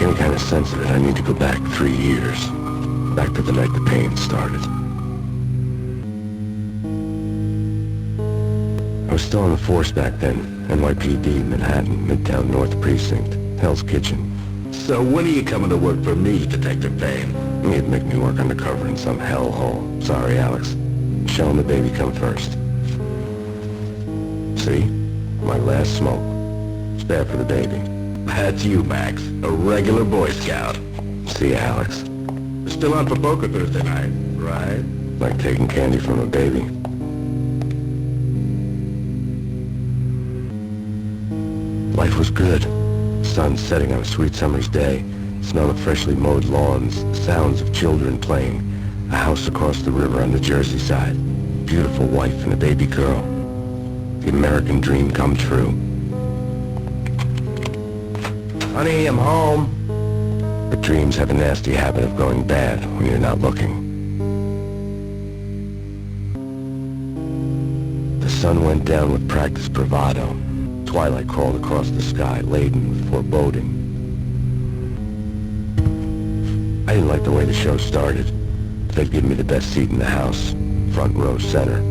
make any kind of sense of it, I need to go back 3 years. Back to the night the Payne started. I was still on the force back then. NYPD, Manhattan, Midtown North Precinct, Hell's Kitchen. So when are you coming to work for me, Detective Payne? He'd make me work undercover in some hellhole. Sorry, Alex. Michelle and the baby come first. See? My last smoke. Spare for the baby. That's you, Max. A regular Boy Scout. See, Alex. We're still on for poker Thursday night, right? Like taking candy from a baby. Life was good. Sun setting on a sweet summer's day. Smell of freshly mowed lawns. Sounds of children playing. A house across the river on the Jersey side. Beautiful wife and a baby girl. The American dream come true. Honey, I'm home. But dreams have a nasty habit of going bad when you're not looking. The sun went down with practiced bravado. Twilight crawled across the sky, laden with foreboding. I didn't like the way the show started. They'd give me the best seat in the house, front row center.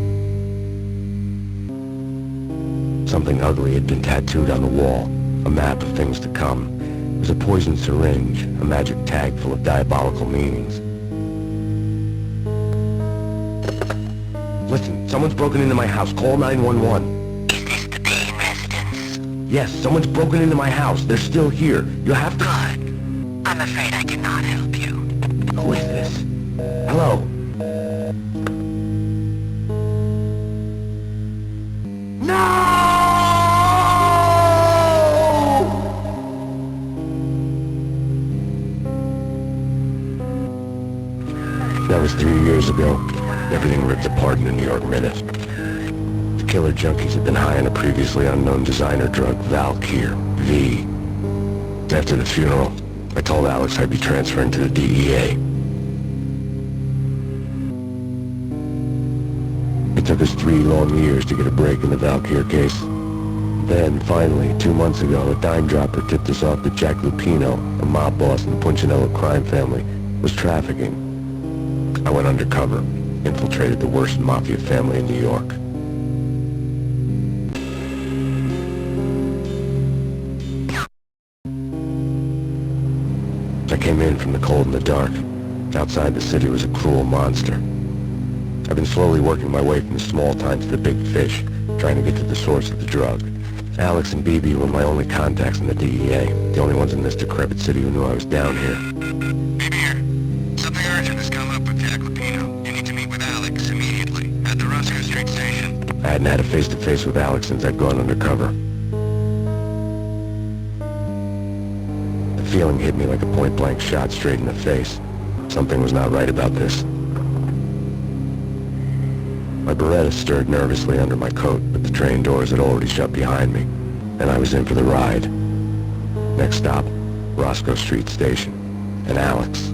Something ugly had been tattooed on the wall, a map of things to come. It was a poisoned syringe, a magic tag full of diabolical meanings. Listen, someone's broken into my house. Call 911. Yes, someone's broken into my house. They're still here. You'll have to... Good. I'm afraid I cannot help you. Who is this? Hello? No! That was 3 years ago. Everything ripped apart in the New York Minute. Killer junkies had been high on a previously unknown designer drug, Valkyr, V. After the funeral, I told Alex I'd be transferring to the DEA. It took us 3 long years to get a break in the Valkyr case. Then, finally, 2 months ago, a dime dropper tipped us off that Jack Lupino, a mob boss in the Punchinello crime family, was trafficking. I went undercover, infiltrated the worst mafia family in New York. I came in from the cold and the dark. Outside the city was a cruel monster. I've been slowly working my way from the small time to the big fish, trying to get to the source of the drug. Alex and BB were my only contacts in the DEA, the only ones in this decrepit city who knew I was down here. BB here. Something urgent has come up with Jack Lupino. You need to meet with Alex immediately at the Roscoe Street station. I hadn't had a face-to-face with Alex since I'd gone undercover. The feeling hit me like a point-blank shot straight in the face. Something was not right about this. My Beretta stirred nervously under my coat, but the train doors had already shut behind me, and I was in for the ride. Next stop, Roscoe Street Station, and Alex.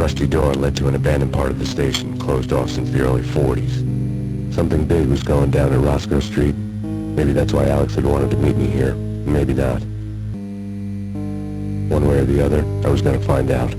rusty door led to an abandoned part of the station, closed off since the early 40s. Something big was going down at Roscoe Street. Maybe that's why Alex had wanted to meet me here. Maybe not. One way or the other, I was gonna find out.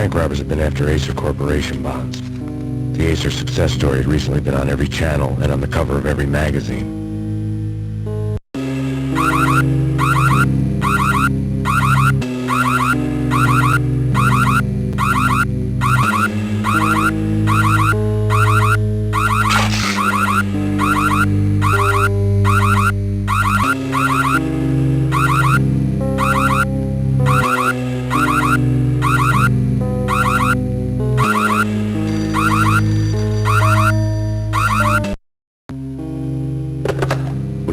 Bank robbers have been after Acer Corporation bonds. The Acer success story had recently been on every channel and on the cover of every magazine.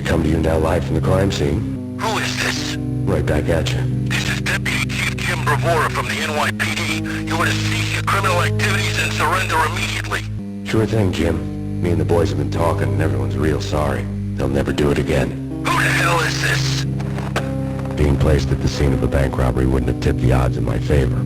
Come to you now live from the crime scene. Who is this? Right back at you. This is Deputy Chief Jim bravura from the NYPD, you were to cease your criminal activities and surrender immediately. Sure thing, Jim. Me and the boys have been talking and everyone's real sorry. They'll never do it again. Who the hell is this? Being placed at the scene of a bank robbery wouldn't have tipped the odds in my favor.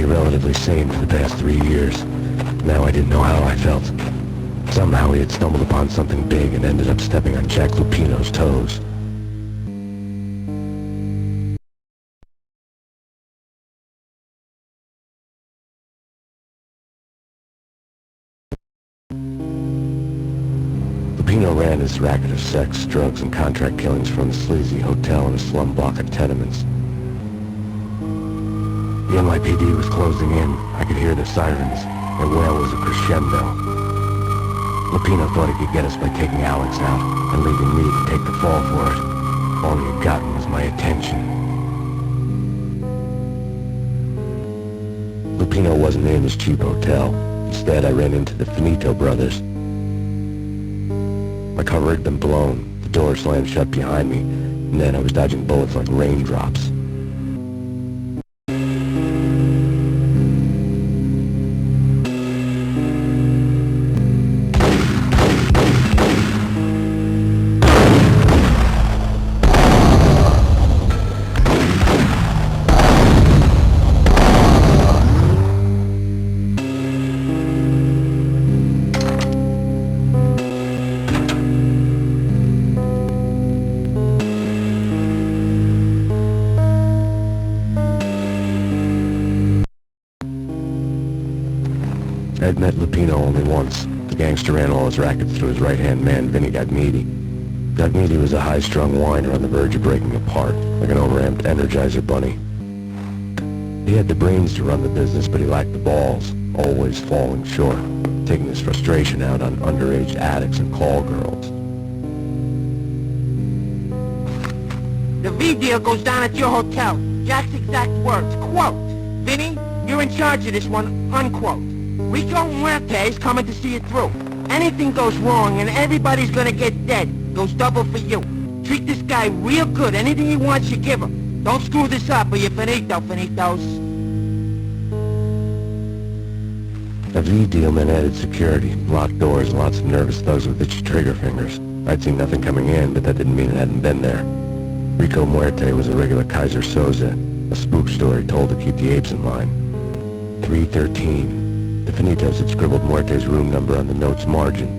me relatively sane for the past 3 years. Now I didn't know how I felt. Somehow he had stumbled upon something big and ended up stepping on Jack Lupino's toes. Lupino ran his racket of sex, drugs, and contract killings from a sleazy hotel in a slum block of tenements. The NYPD was closing in. I could hear the sirens. Their wail was a crescendo. Lupino thought he could get us by taking Alex out and leaving me to take the fall for it. All he had gotten was my attention. Lupino wasn't in his cheap hotel. Instead, I ran into the Finito brothers. My cover had been blown. The door slammed shut behind me, and then I was dodging bullets like raindrops. I'd met Lupino only once. The gangster ran all his rackets through his right-hand man, Vinny Gagmiti. Gagmiti was a high-strung whiner on the verge of breaking apart, like an overamped Energizer bunny. He had the brains to run the business, but he lacked the balls, always falling short, taking his frustration out on underage addicts and call girls. The V deal goes down at your hotel. Jack's exact words, quote, "Vinny, you're in charge of this one," unquote. Rico Muerte's coming to see it through. Anything goes wrong and everybody's gonna get dead. Goes double for you. Treat this guy real good. Anything he wants, you give him. Don't screw this up or you're finito, finitos. A V deal meant added security, locked doors, and lots of nervous thugs with itchy trigger fingers. I'd seen nothing coming in, but that didn't mean it hadn't been there. Rico Muerte was a regular Kaiser Soze, a spook story told to keep the apes in line. 313. The Finitos had scribbled Muerte's room number on the note's margin.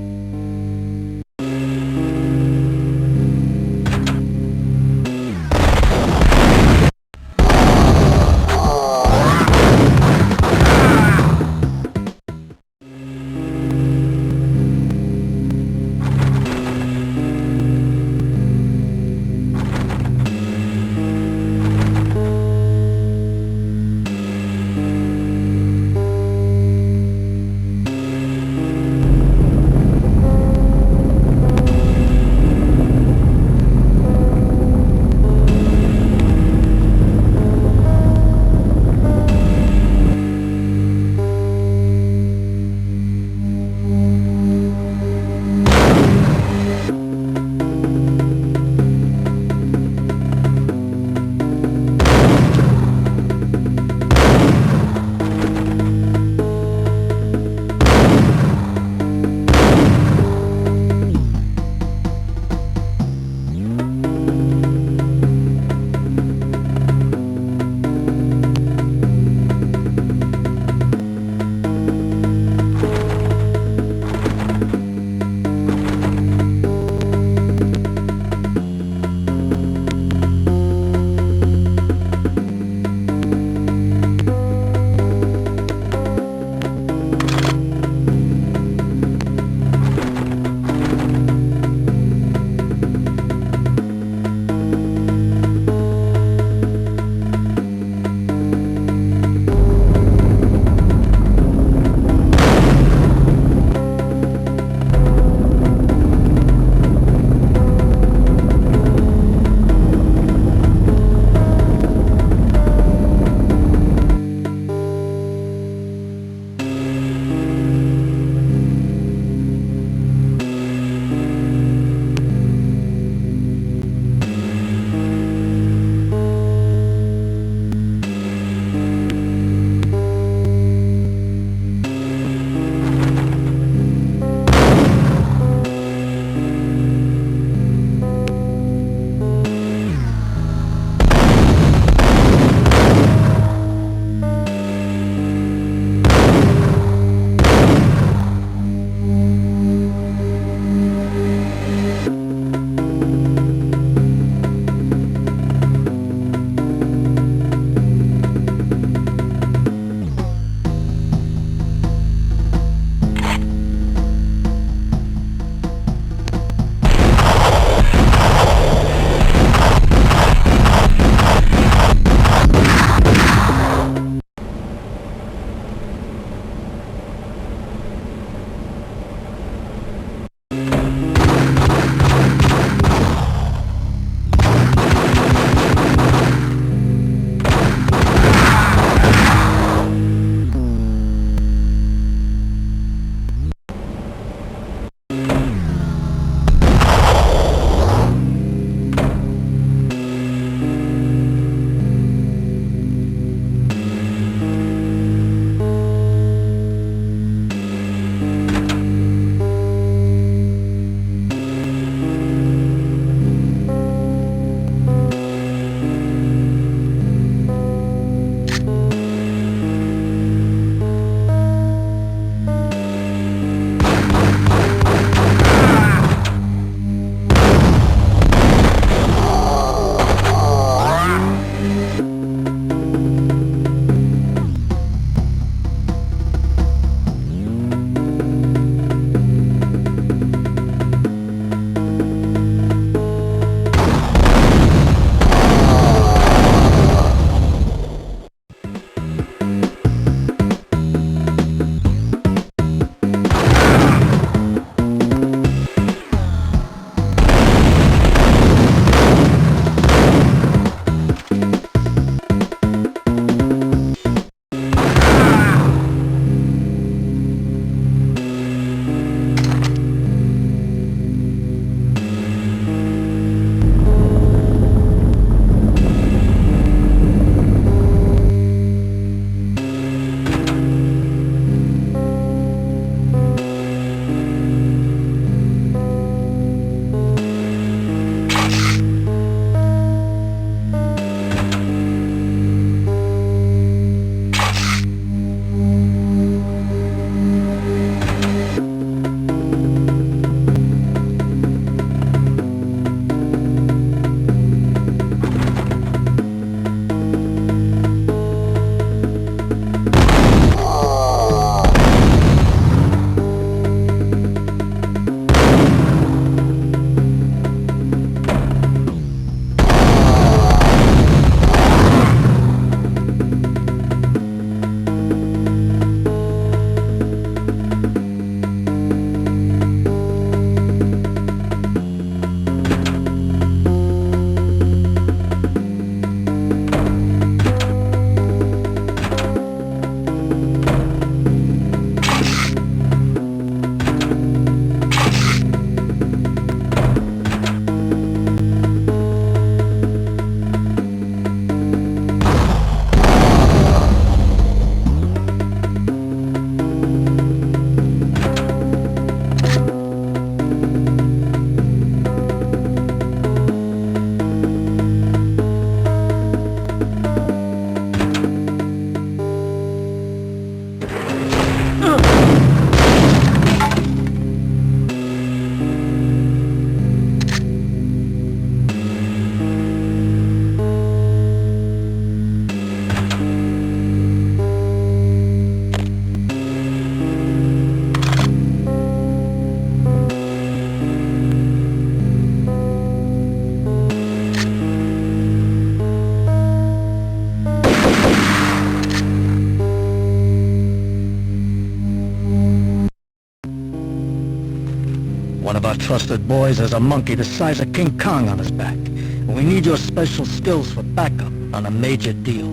trusted boys has a monkey the size of King Kong on his back. And we need your special skills for backup on a major deal.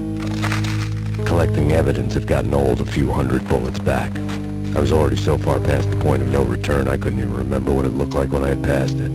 Collecting evidence had gotten old a few hundred bullets back. I was already so far past the point of no return I couldn't even remember what it looked like when I had passed it.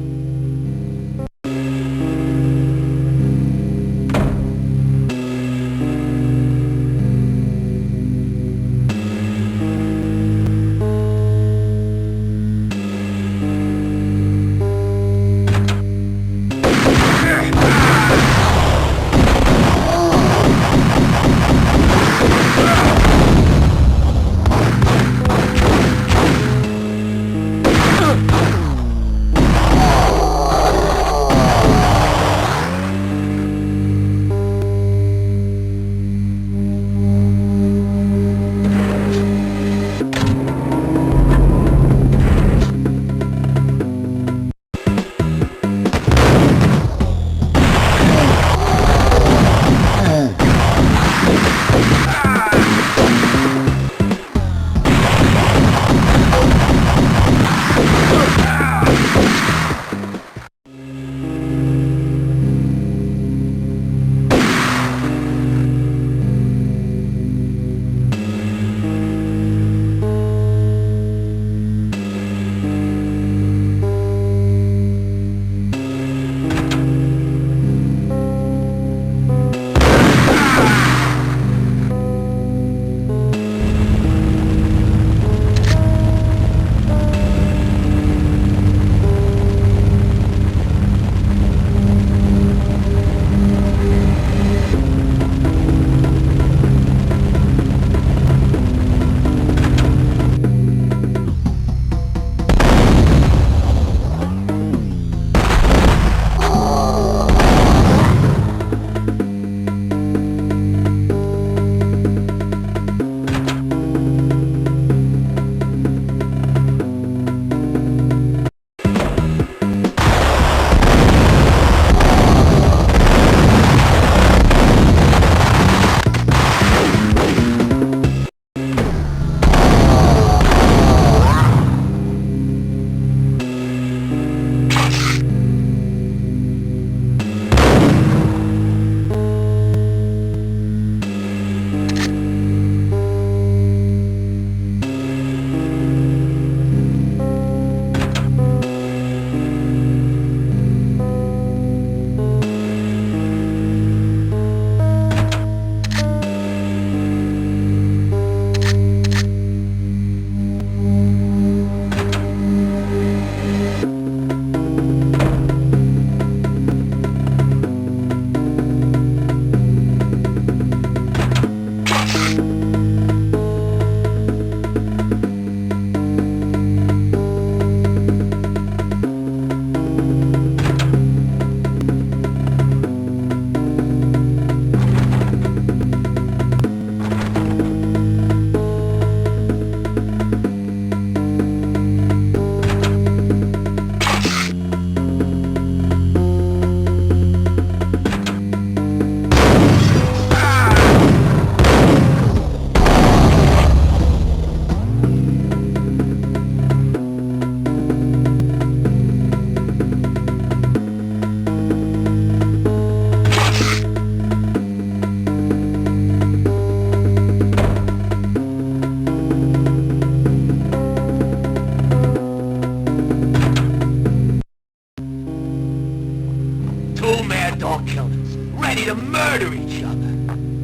ready to murder each other.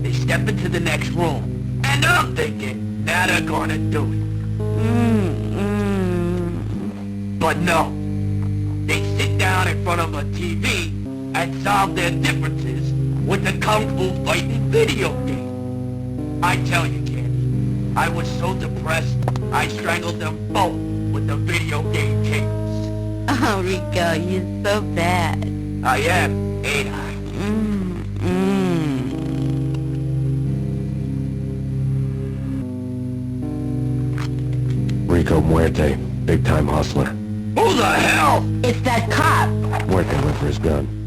They step into the next room, and I'm thinking, now they're gonna do it. But no. They sit down in front of a TV and solve their differences with a kung fu fighting video game. I tell you, Candy, I was so depressed, I strangled them both with the video game cables. Oh, Rico, you're so bad. I am, ain't I? Rico Muerte, big-time hustler. Who the hell? It's that cop. Muerte went for his gun.